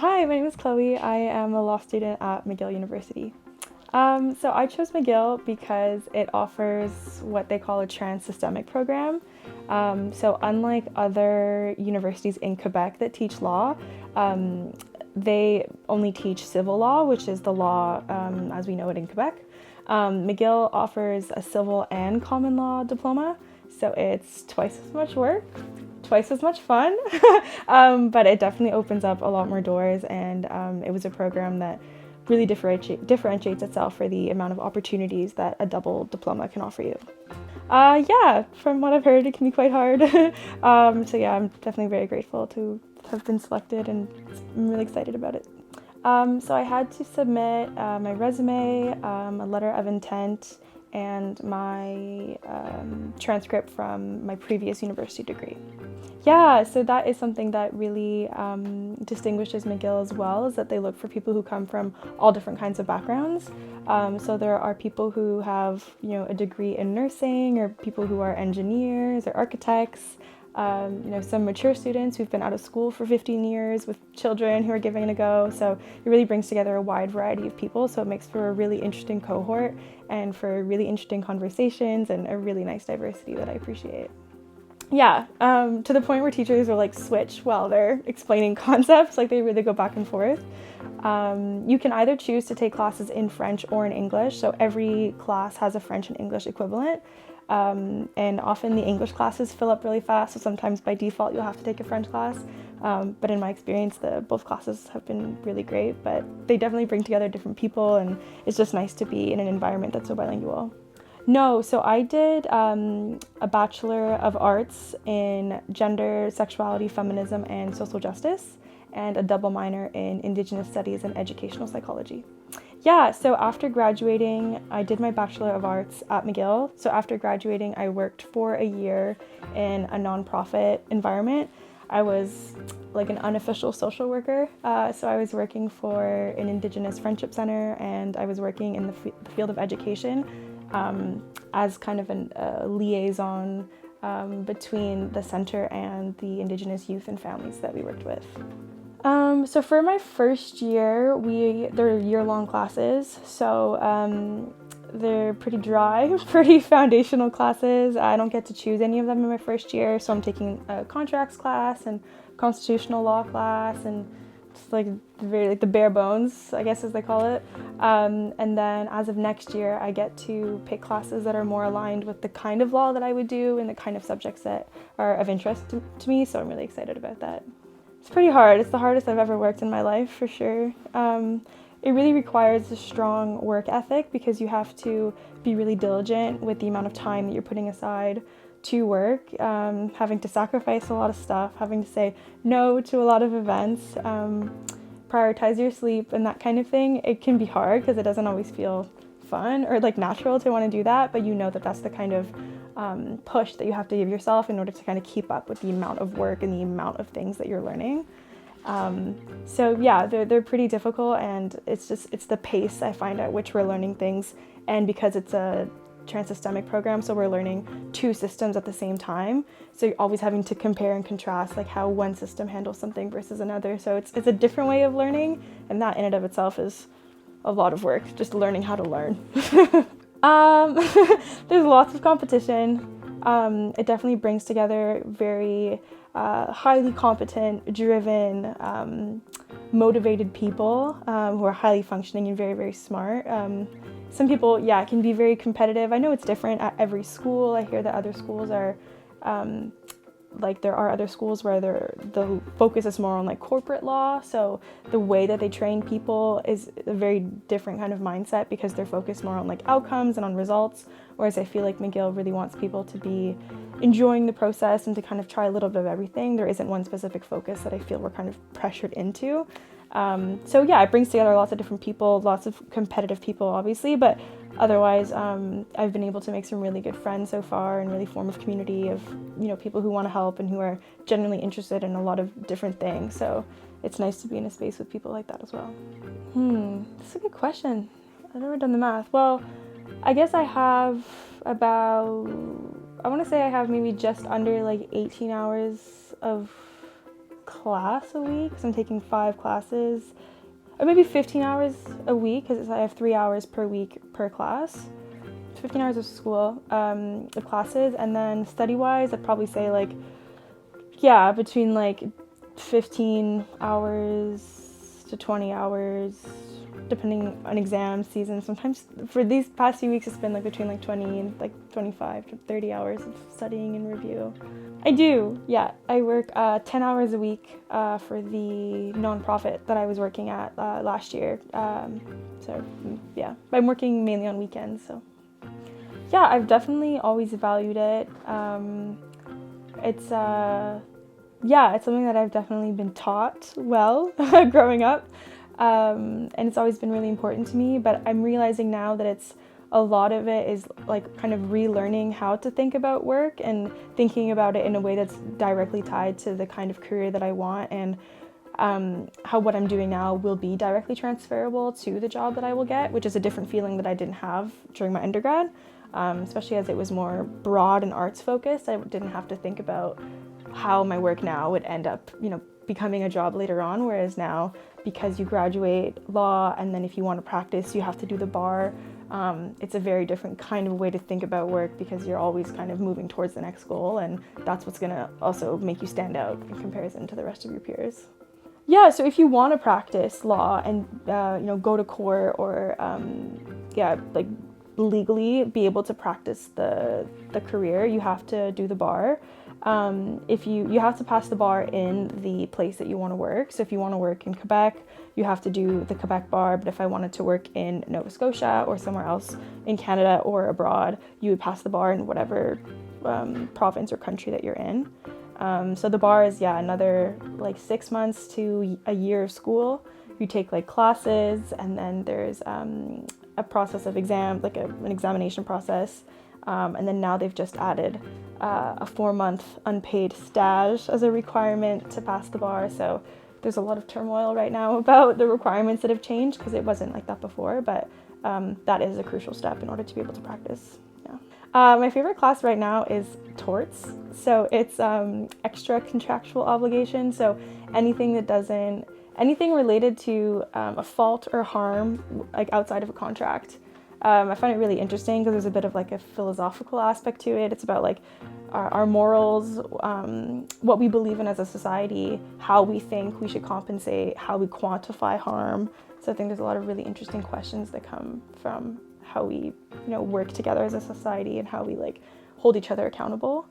Hi, my name is Chloe. I am a law student at McGill University. So I chose McGill because it offers what they call a trans-systemic program. So unlike other universities in Quebec that teach law, um, they only teach civil law, which is the law as we know it in Quebec. McGill offers a civil and common law diploma, so it's twice as much work, twice as much fun, but it definitely opens up a lot more doors, and it was a program that really differentiates itself for the amount of opportunities that a double diploma can offer you. Yeah, from what I've heard, it can be quite hard. So yeah, I'm definitely very grateful to have been selected, and I'm really excited about it. So I had to submit my resume, a letter of intent, and my transcript from my previous university degree. Yeah, so that is something that really distinguishes McGill as well, is that they look for people who come from all different kinds of backgrounds. So there are people who have, a degree in nursing, or people who are engineers or architects. Some mature students who've been out of school for 15 years with children who are giving it a go. So it really brings together a wide variety of people. So it makes for a really interesting cohort and for really interesting conversations and a really nice diversity that I appreciate. Yeah, to the point where teachers will like switch while they're explaining concepts, like they really go back and forth. You can either choose to take classes in French or in English, so every class has a French and English equivalent. And often the English classes fill up really fast, so sometimes by default you'll have to take a French class. But in my experience, both classes have been really great, but they definitely bring together different people, and it's just nice to be in an environment that's so bilingual. No, so I did a Bachelor of Arts in Gender, Sexuality, Feminism, and Social Justice, and a double minor in Indigenous Studies and Educational Psychology. Yeah, so after graduating, I did my Bachelor of Arts at McGill. So after graduating, I worked for a year in a nonprofit environment. I was like an unofficial social worker. So I was working for an Indigenous Friendship Center, and I was working in the field of education as kind of a liaison between the center and the Indigenous youth and families that we worked with. So for my first year, they're year-long classes, so they're pretty dry, pretty foundational classes. I don't get to choose any of them in my first year, so I'm taking a contracts class and constitutional law class, and just like very like the bare bones, I guess as they call it. And then as of next year, I get to pick classes that are more aligned with the kind of law that I would do and the kind of subjects that are of interest to me. So I'm really excited about that. It's pretty hard. It's the hardest I've ever worked in my life, for sure. It really requires a strong work ethic because you have to be really diligent with the amount of time that you're putting aside to work, having to sacrifice a lot of stuff, having to say no to a lot of events, prioritize your sleep and that kind of thing. It can be hard because it doesn't always feel fun or like natural to want to do that, but you know that that's the kind of push that you have to give yourself in order to kind of keep up with the amount of work and the amount of things that you're learning. So yeah, they're pretty difficult, and it's the pace I find at which we're learning things, and because it's a trans-systemic program, so we're learning two systems at the same time. So you're always having to compare and contrast like how one system handles something versus another. So it's a different way of learning, and that in and of itself is a lot of work, just learning how to learn. Um, there's lots of competition. It definitely brings together very highly competent, driven, motivated people who are highly functioning and very, very smart. Some people, yeah, can be very competitive. I know it's different at every school. I hear that other schools are like there are other schools where the focus is more on like corporate law, so the way that they train people is a very different kind of mindset because they're focused more on like outcomes and on results, whereas I feel like McGill really wants people to be enjoying the process and to kind of try a little bit of everything. There isn't one specific focus that I feel we're kind of pressured into. So yeah, it brings together lots of different people, lots of competitive people obviously, but otherwise I've been able to make some really good friends so far and really form a community of people who want to help and who are genuinely interested in a lot of different things. So it's nice to be in a space with people like that as well. That's a good question. I've never done the math. Well, I guess I have I want to say I have maybe just under like 18 hours of class a week, so I'm taking 5 classes, or maybe 15 hours a week, because I have 3 hours per week per class. 15 hours of school, of classes, and then study-wise, I'd probably say like, yeah, between like 15 hours to 20 hours, depending on exam season. Sometimes for these past few weeks, it's been like between like 20 and like 25 to 30 hours of studying and review. I do, yeah. I work 10 hours a week for the nonprofit that I was working at last year. So yeah, I'm working mainly on weekends, so. Yeah, I've definitely always valued it. It's something that I've definitely been taught well growing up, and it's always been really important to me. But I'm realizing now that a lot of it is like kind of relearning how to think about work and thinking about it in a way that's directly tied to the kind of career that I want, and how what I'm doing now will be directly transferable to the job that I will get, which is a different feeling that I didn't have during my undergrad. Especially as it was more broad and arts focused. I didn't have to think about how my work now would end up, becoming a job later on, whereas now, because you graduate law and then if you want to practice, you have to do the bar. It's a very different kind of way to think about work, because you're always kind of moving towards the next goal, and that's what's going to also make you stand out in comparison to the rest of your peers. Yeah, so if you want to practice law and, go to court or, legally be able to practice the career, you have to do the bar. If you have to pass the bar in the place that you want to work. So if you want to work in Quebec, you have to do the Quebec bar. But if I wanted to work in Nova Scotia or somewhere else in Canada or abroad, you would pass the bar in whatever province or country that you're in. So the bar is, another like 6 months to a year of school. You take like classes, and then there's a process of an examination process. And then now they've just added a 4-month unpaid stage as a requirement to pass the bar. So there's a lot of turmoil right now about the requirements that have changed, because it wasn't like that before, but that is a crucial step in order to be able to practice. Yeah. My favorite class right now is torts. So it's extra contractual obligation. So anything related to a fault or harm, like outside of a contract. I find it really interesting because there's a bit of like a philosophical aspect to it. It's about like our morals, what we believe in as a society, how we think we should compensate, how we quantify harm. So I think there's a lot of really interesting questions that come from how we, work together as a society and how we like hold each other accountable.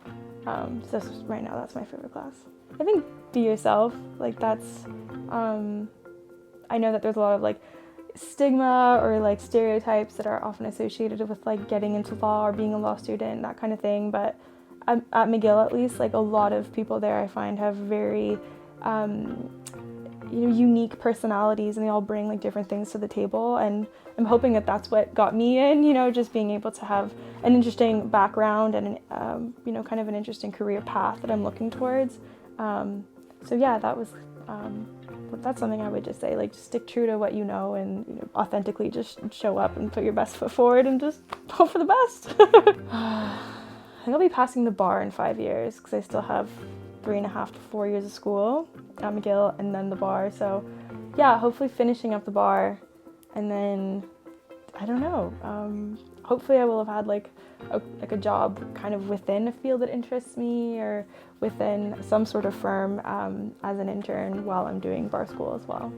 So right now, that's my favorite class. I think be yourself, like that's, I know that there's a lot of like stigma or like stereotypes that are often associated with like getting into law or being a law student, that kind of thing. But at McGill, at least, like a lot of people there I find have very, unique personalities, and they all bring like different things to the table. And I'm hoping that that's what got me in, just being able to have an interesting background and, kind of an interesting career path that I'm looking towards. So yeah, that's something I would just say, like, just stick true to what you know and authentically just show up and put your best foot forward and just hope for the best. I think I'll be passing the bar in 5 years because I still have 3.5 to 4 years of school at McGill and then the bar. So yeah, hopefully finishing up the bar, and then I don't know, hopefully I will have had like a job kind of within a field that interests me, or within some sort of firm as an intern while I'm doing bar school as well.